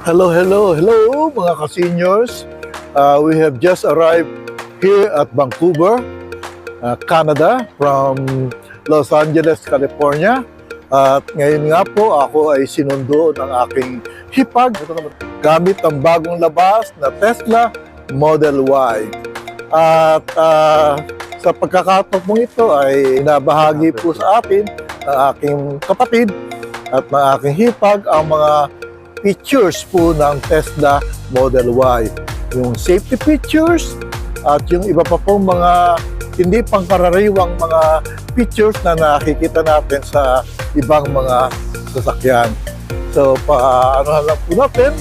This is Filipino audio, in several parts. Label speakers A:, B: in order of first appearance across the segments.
A: Hello, hello, hello mga ka-seniors. We have just arrived here at Vancouver, Canada from Los Angeles, California. At ngayon nga po ako ay sinundo ng aking hipag gamit ang bagong labas na Tesla Model Y. At sa pagkakataong ito ay nabahagi po sa atin ng aking kapatid at ng aking hipag ang mga features po ng Tesla Model Y. Yung safety features at yung iba pa pong mga hindi pangkaraniwang mga features na nakikita natin sa ibang mga sasakyan. So, paano lang po natin.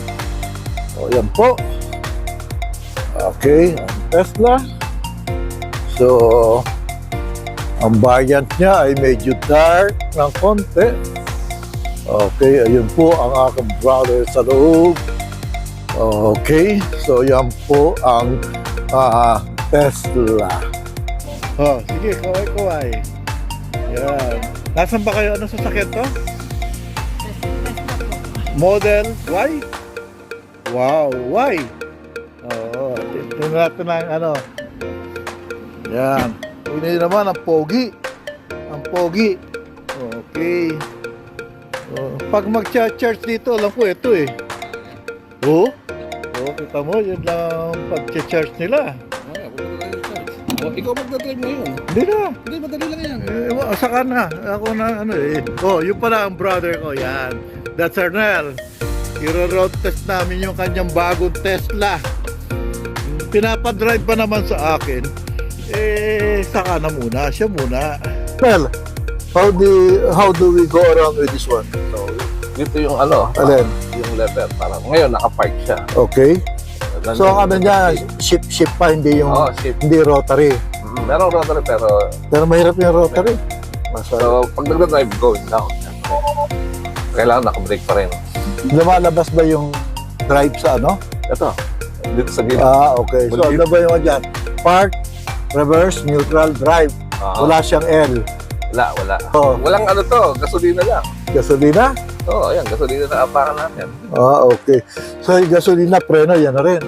A: So, yan po. Okay, ang Tesla. So, ang variant niya ay medyo dark ng konti. Okay, ayun po ang aking brother sa loob. Okay, so yan po ang Tesla. Oh, sige, kaway-kaway. Yan. Nasaan ba kayo? Anong sasakyan to? Model Y? Wow, Y. Oo, tingnan natin ang ano. Yan. Ini naman ang pogi. Ang pogi. Okay. Pag mag-charge dito, alam ko ito eh. Oh, kita mo, yun lang pag-charge nila.
B: Ikaw magdadrive ngayon.
A: Hindi na.
B: Hindi, madali lang yan.
A: Saka na. Ako na ano eh. Oh, yun pala ang brother ko. Yan. That's Arnel. I-road test namin yung kanyang bagong Tesla. Pinapadrive pa naman sa akin. Saka na muna. Siya muna. Well, how do we go around with this one?
B: So, dito yung ano,
A: Alin?
B: yung lever. Parang ngayon, nakapark siya.
A: Okay. So ang ano niya, ship pa, hindi yung
B: ship.
A: hindi rotary.
B: Merong rotary pero
A: Mahirap yung rotary.
B: so, pag nagda-drive, going down. Kailangan nakabrake pa rin.
A: Lumalabas ba yung drive sa ano?
B: Ito, dito sa gilid.
A: Okay. So ano ba yung dyan? Park, reverse, neutral, drive. Wala siyang L.
B: Wala.
A: Oh.
B: Walang ano to, gasolina lang.
A: Gasolina?
B: Oo, ayan, gasolina na apakan natin.
A: Okay. So yung gasolina, preno, yan na rin.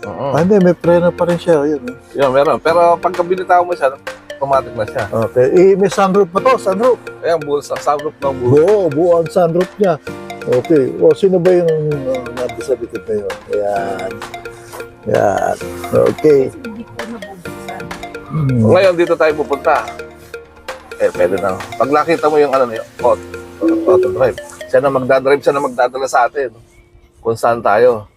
A: Hindi, may preno pa rin siya. Yun.
B: Yan, meron. Pero pagka binitaw mo siya, automatic na siya.
A: Okay. May sunroof pa to, sunroof.
B: Ayan, sunroof ng buo.
A: Buo ang sunroof niya. Okay. Sino ba yung natin sa likod na yun? Yan. Okay.
B: Ngayon, dito tayo pupunta. Pwede na. Pag nakita mo yung ano na yun, auto drive. Siya na magdadrive, siya na magdadala sa atin. Kung saan tayo.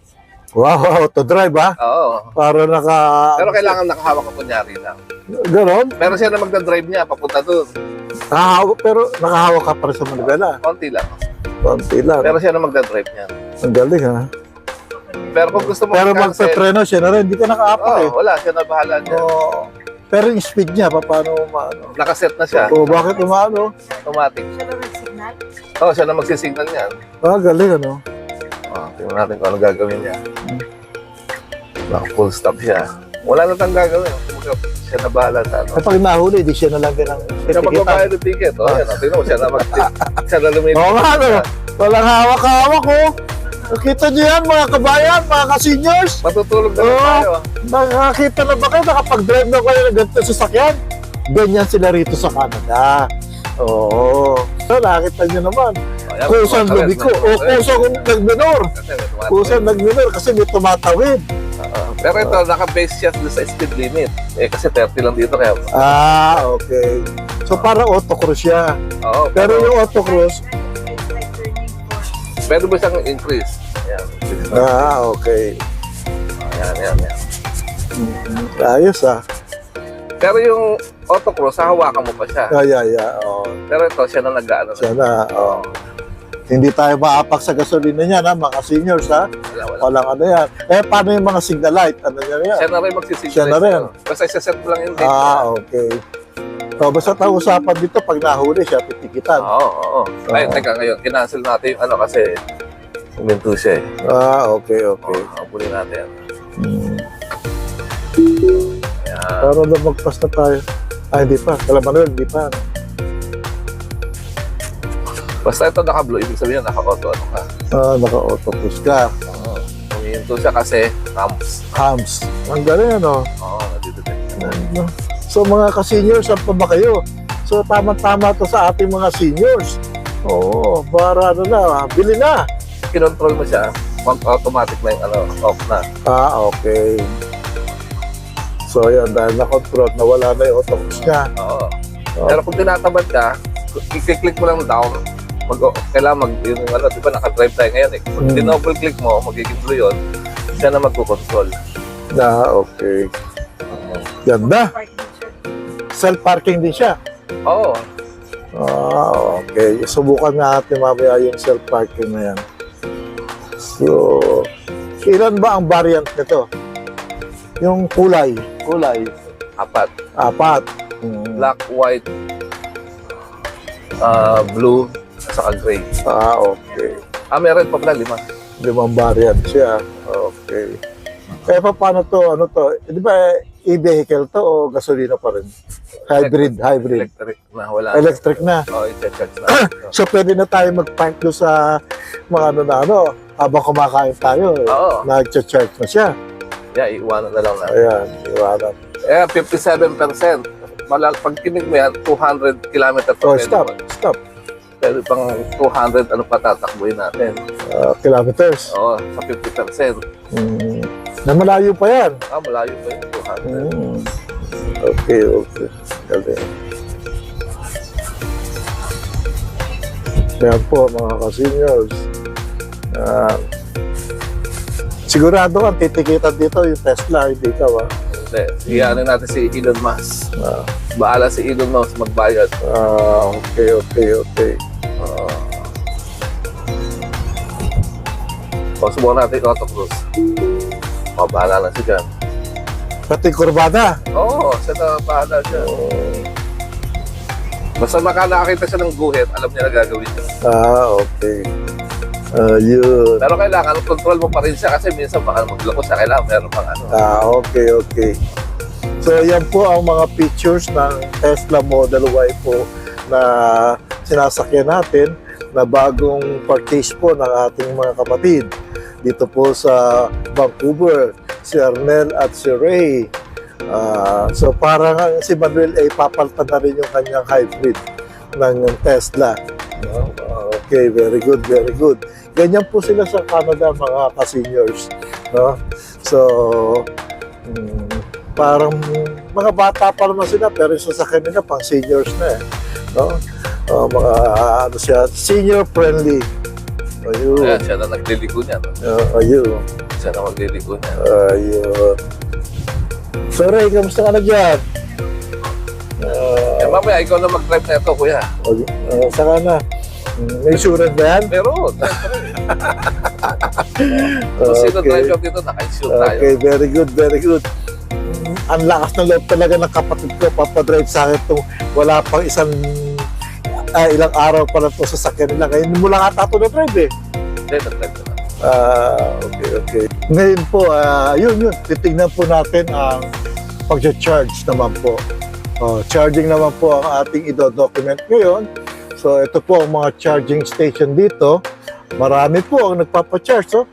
A: Wow, auto drive ha?
B: Oo.
A: Para
B: Pero kailangan nakahawak ka kunyari lang.
A: Ganon?
B: Pero siya na magdadrive niya, papunta doon.
A: Pero nakahawak ka para sa manibela.
B: Konti lang.
A: Konti lang.
B: Pero siya na magdadrive niya.
A: Ang galing ha?
B: Pero kung gusto mo
A: Pero magpe-preno siya na rin, hindi ka nakaapak eh.
B: wala, siya na bahala niya.
A: Pero yung speed niya, paano maano?
B: Nakaset na siya.
A: Bakit umaano?
B: Automatic.
C: Siya na signal?
B: Siya na magsisignal niyan.
A: Galing ano?
B: Tingnan natin kung ano gagawin niya. Full stop siya. Wala na tayong gagawin. Siya na bahala sa ano.
A: Kapag nahuli, di siya na lang din ang
B: Siya magbabayad ng ticket. Tingnan mo, siya na lumilip.
A: Oo nga ano? Walang hawak-hawak oh. Nakita niyo yan mga kabayan, mga ka-seniors?
B: Matutulog na lang tayo.
A: Nakakita na ba kayo? Nakapag-drive na kayo ng ganito sa sasakyan? Ganyan sila rito sa Canada. Oo. So, nakita niyo naman. Kusang lumiko. Kusang nagminor. Kusang nagminor kasi may tumatawid.
B: Pero ito, naka-base siya sa speed limit. Kasi 30 lang dito kaya.
A: Okay. So, parang autocross siya.
B: Oo.
A: Pero yung autocross,
B: pwede mo siyang increase. Ayan.
A: Okay.
B: Ayan.
A: Ayos ah.
B: Pero yung autocross, hahawakan mo pa siya. Pero ito, siya na nag-ano.
A: Siya na, Hindi tayo maapak sa gasolina niya, mga seniors, ha?
B: Wala.
A: Walang ano yan. Paano yung mga signal light? Ano yan?
B: Siya na rin magsisignal.
A: Siya na rin.
B: Basta isa-set mo lang yung date.
A: Okay. Basta tayo usapan dito, pag nahuli siya, titikitan.
B: Oo. Ay, teka ngayon, kinancel natin yung ano kasi huminto siya eh.
A: Okay.
B: Habulin natin. Ayan.
A: Pero lumagpas na tayo. Hindi pa. Kala Manuel, hindi pa.
B: Basta ito naka-blue, ibig sabihin naka-auto ano ka.
A: Naka-auto push ka.
B: Oo. Humihinto siya kasi hams.
A: Hams. Ang galing, ano?
B: Oo, nadidetect na.
A: So mga ka-seniors, saan pa ba kayo? So tama-tama to sa ating mga seniors. Oo, para ano na, bili na.
B: Kinontrol mo siya, mag-automatic na yung ano, off na.
A: Okay. So yan, dahil na-control, nawala na yung auto push niya.
B: Oo. Pero kung tinatabad ka, i-click mo lang down. Kailangan yung ano, di ba naka-drive tayo ngayon eh. Kung dinouble click mo, magiging blue yun, siya na magkukontrol.
A: Okay. Ganda. Self-parking din siya.
B: Oo.
A: Okay. Subukan natin mamaya yung self-parking na yan. So, ilan ba ang variant nito? Yung kulay.
B: Apat.
A: Apat.
B: Black, white, blue, at saka gray.
A: Okay.
B: Meron pa pala 5.
A: 5 variant siya. Okay. Kaya pa paano to? Ano to? Di ba e-vehicle to o gasolina pa rin? Hybrid.
B: Electric na, wala.
A: Electric na.
B: Oo, i-charge na.
A: So pwede na tayo mag-park doon sa mga habang kumakain tayo.
B: Oo.
A: Nag-charge na siya.
B: Yeah, iiwanan na lang na.
A: Ayan, iwanan.
B: 57%. Pag kinig mo yan, 200 kilometer per
A: Stop.
B: Pero pang 200, ano pa tatakbuhin natin?
A: Kilometers.
B: Oo, sa 50%.
A: Na malayo pa yan.
B: Malayo pa yung 200.
A: Okay. Galing. Yan po mga ka-seniors. Sigurado kang titikitan dito yung Tesla, hindi ka ba?
B: Hindi. Iyanin natin si Elon Musk. Bahala si Elon Musk magbayad.
A: Okay.
B: Subukan natin yung autocruise. Bahala na siya dyan.
A: Pati kurbada.
B: Oo, siya na bahala siya. Basta nakakita siya ng guhit, alam niya na gagawin niya.
A: Okay. Yun.
B: Pero kailangan, control mo pa rin siya kasi minsan baka magloko siya, kailangan meron pang ano.
A: Okay. So, yan po ang mga pictures ng Tesla Model Y po na sinasakyan natin na bagong purchase po ng ating mga kapatid. Dito po sa Vancouver, si Arnel at si Ray. So, parang si Manuel ay papaltan na rin yung kanyang hybrid ng Tesla. Okay, very good. Ganyan po sila sa Canada, mga ka-seniors. No? So, parang mga bata pa naman sila, pero yung sasakyan nila pang seniors na eh. No? Mga senior friendly. Ayun.
B: Ayan, siya na nagliligo niya. No?
A: Ayun.
B: Siya na magliligo niya.
A: Ayun. So, Ray, kamusta ka na dyan?
B: Mamaya, ikaw na mag-drive na ito, kuya.
A: Saka na. May insurance ba yan?
B: Meron. So, sino driver dito, naka-insure tayo.
A: Okay, very good. Ang lakas ng loob talaga ng kapatid ko, papadrive sa akin itong wala pang ilang araw pa lang ito sa sakyan nila. Ngayon mo lang ata ito na-drive eh.
B: Hindi, nag-drive na.
A: Okay. Ngayon po, yun. Titignan po natin ang pag-charge naman po. Charging naman po ang ating i-document ngayon. So, ito po ang mga charging station dito. Marami po ang nagpapacharge. So,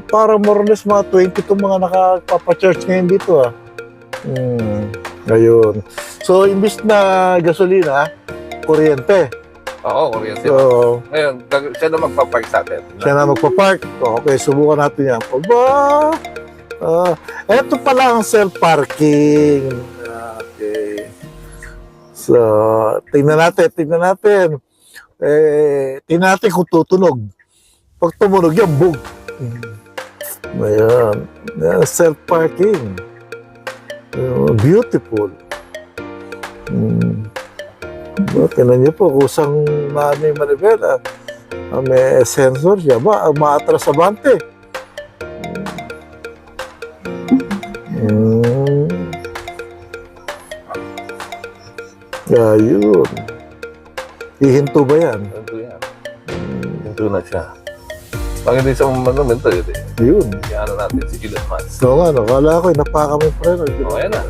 A: para more or less mga 20 itong mga nakapapacharge ngayon dito. Ayun. So, imbis na gasolina, kuryente.
B: Oo, kuryente.
A: So,
B: Ngayon, siya na magpapark sa atin.
A: siya na magpapark. Okay, subukan natin yan. Ito pala ang self-parking. Okay. So, tingnan natin. Tingnan natin kung tutunog. Pag tumunog yan, boom. Ayan. Self-parking. Beautiful. Tingnan niyo po, kusang may manibela. May sensor siya. Maatras sa bante. Ayun. Hihinto ba yan?
B: Hinto na siya. Pag hindi siya manomento,
A: Yun.
B: ano natin si Elon Musk.
A: So nga, kala ko, napaka mo pa rin.
B: O, ayan na.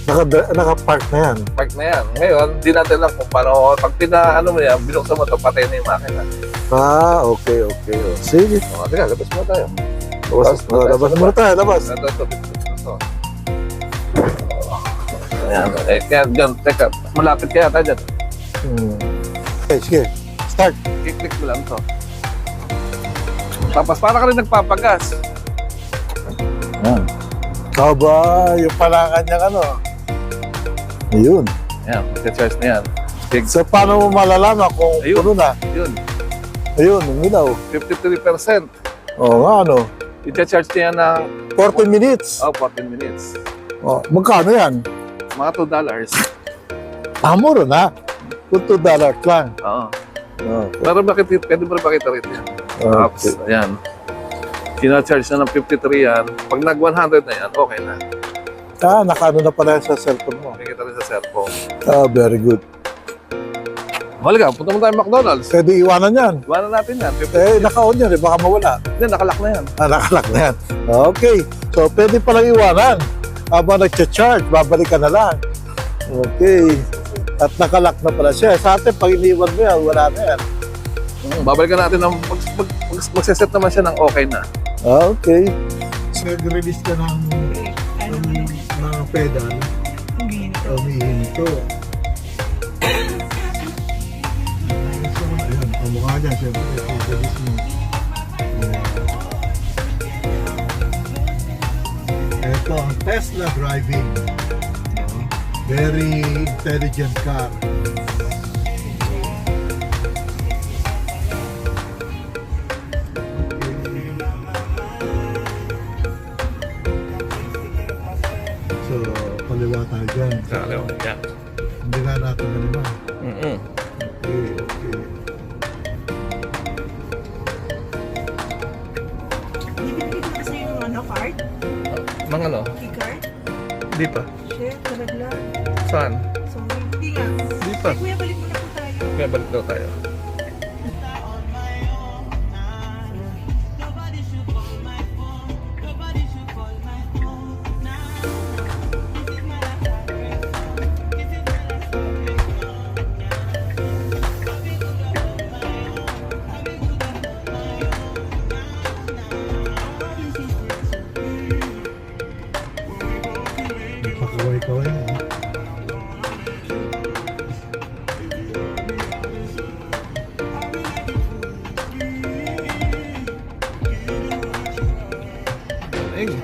A: Naka-park na yan.
B: Park na yan. Ngayon, di natin lang kung paano, pag pinaano mo yan, binuksan mo ito, patay na yung makina.
A: Okay. Oh, sige.
B: O, teka, labas mo tayo.
A: Labas muna tayo, labas.
B: Ito. Ayan. Kaya dyan, teka, malapit kaya tayo dyan.
A: Okay, sige. Start.
B: I-click mo lang to. Tapos para ka rin nagpapagas.
A: Yan. Aba, yung pala kanyang ano. Ayun.
B: Ayan, charge na yan.
A: So, paano mo malalaman kung
B: Ayun.
A: puno na?
B: Yun,
A: Ayun, umilaw.
B: 53%.
A: Oo nga, ano.
B: I-charge niya ng
A: 14 minutes.
B: 14 minutes.
A: Oh, magkano yan?
B: Mga $2.
A: Mura na. Kung $2 lang.
B: Oo.
A: Okay.
B: Pero pwede mo rin makita rin yan. Tapos, ayan. Kina-charge na ng 53 yan. Pag nag-100 na yan, okay na.
A: Nakaano na pala sa cellphone mo.
B: Makikita rin sa cellphone.
A: Very good.
B: Halika, punta mo tayo McDonald's.
A: Pwede iwanan yan.
B: Iwanan natin yan. 50.
A: Naka-on yan, baka mawala.
B: Hindi, nakalak na yan.
A: Nakalak na yan. Okay. So, pwede palang iwanan. Habang nag-charge, babalik ka na lang. Okay. At nakalak na pala siya. Sa atin, pag iniwan mo yan, wala na yan.
B: Babalikan natin ng magsiset naman siya ng okay na.
A: Okay. Nag-release ka ng pedal. Umihinto. Ayan, pamukha dyan. Siyempre, i-release mo. Ito ang Tesla driving. Very intelligent car. So, kaliwa tayo dyan.
B: Kaliwa, yan.
A: Hindi na natin kaliwa.
B: Mm-mm.
A: Okay.
C: Bibigyan ko kasi yung card?
B: Mga ano?
C: Key card?
B: Hindi pa.
C: Shit, nalaglag.
B: Saan?
C: Sorry. Hindi nga.
B: Hindi pa.
C: Ay, kuya, balik mo na po tayo.
B: Kaya balik daw tayo.
A: Pakaway-kaway na.
B: Ayun.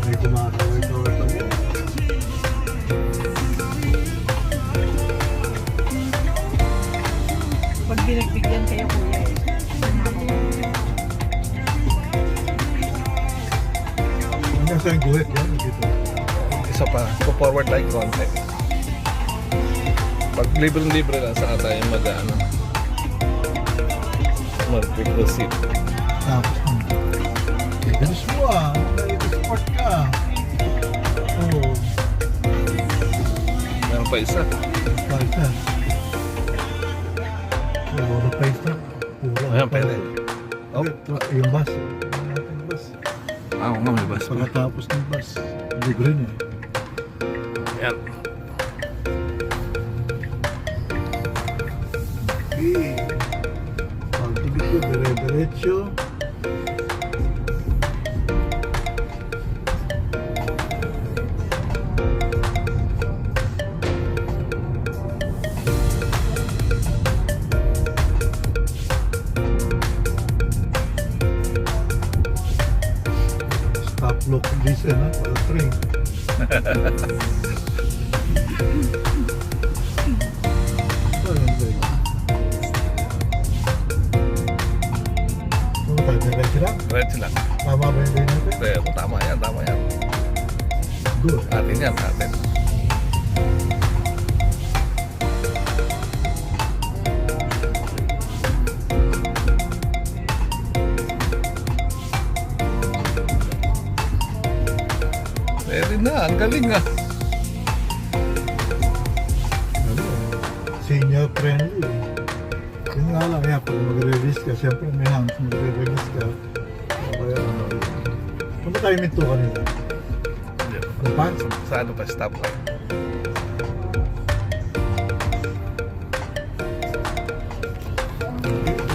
A: May kumakaway-kaway pa rin.
C: Pag pinagbigyan kayo, kuya, eh.
A: Hanggang saan guhit yan? Dito.
B: Isa pa. Forward like konti. Pag libre-libre lang sa tayo mag-ano. Mag-proceed.
A: Tapos, bilis mo Nai-sport ka. Oo.
B: Meron pa isa.
A: Balik na. Ano pa isa? Puro.
B: Ayan, pwede. Oh.
A: Yung bus. Yung bus.
B: Oo nga, may bus pa.
A: Pagkatapos ng bus. Hindi ko rin
B: Ayan.
A: Okay. Pagtugit ko, dire-diretso. Stop look listen para train. Diretso lang?
B: Diretso lang.
A: Tama ba yung lane natin?
B: Pero tama yan, tama yan.
A: Good.
B: Atin yan, atin. Pwede na, ang galing ah.
A: Ano, senior friendly. Yun nga lang yan, pag mag-release ka, siyempre may hands mag-release ka. O kaya ano. Punta tayo minto kanina. Ano pa?
B: Sa ano pa, stop ka.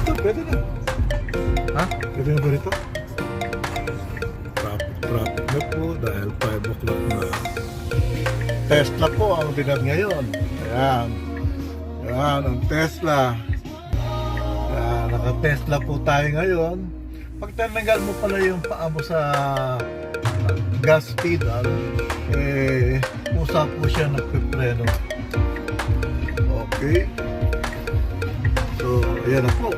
A: Ito, pwede na.
B: Ha?
A: Pwede na ba rito? Traffic na po dahil 5 o'clock na. Tesla po ang binag ngayon. Ayan. Ayan, ang Tesla. Ayan, naka-Tesla po tayo ngayon. Pag tinanggal mo pala yung paa mo sa gas pedal, usa po siya nagpipreno. Okay. So, ayan na po.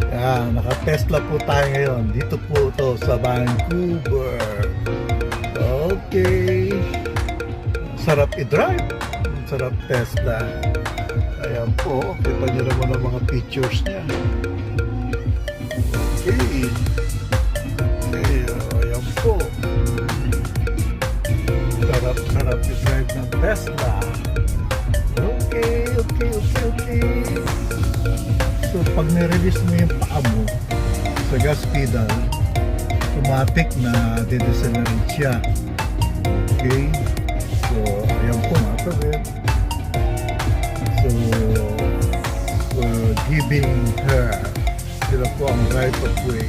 A: Ayan, naka-Tesla po tayo ngayon. Dito po to sa Vancouver. Okay. Sarap i-drive. Sarap Tesla. Ayan po. Kita nyo naman ang mga pictures niya. Okay. Okay. Ayan po. Sarap i-drive ng Tesla. Okay. So, pag nirelease mo yung paa mo sa gas pedal, automatic na didecelerate siya. Okay? So, ayan po matawid. So, we're giving her sila po ang right of way.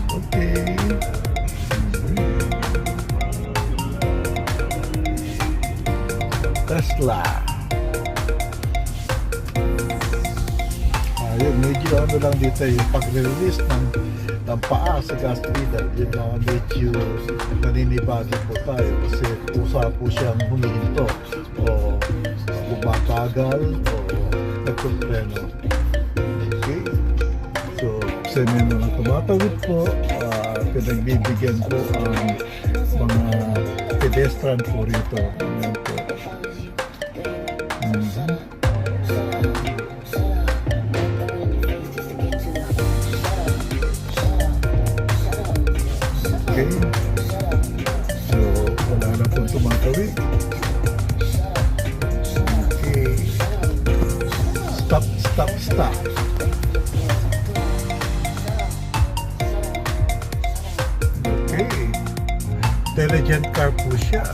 A: Okay. Tesla. Ayun, medyo ano lang dito yung pag-release ng paa sa gas pedal. Yun mga medyo naninibagi po tayo kasi usa po siyang humihinto o bumabagal o nagkupreno. Okay. So, semeno na tumatawid po, pinagbibigyan po ang mga pedestrian po rito. Ayan po. Okay. So, wala na pong tumatawid. Okay. Stop. Okay. Intelligent car po siya.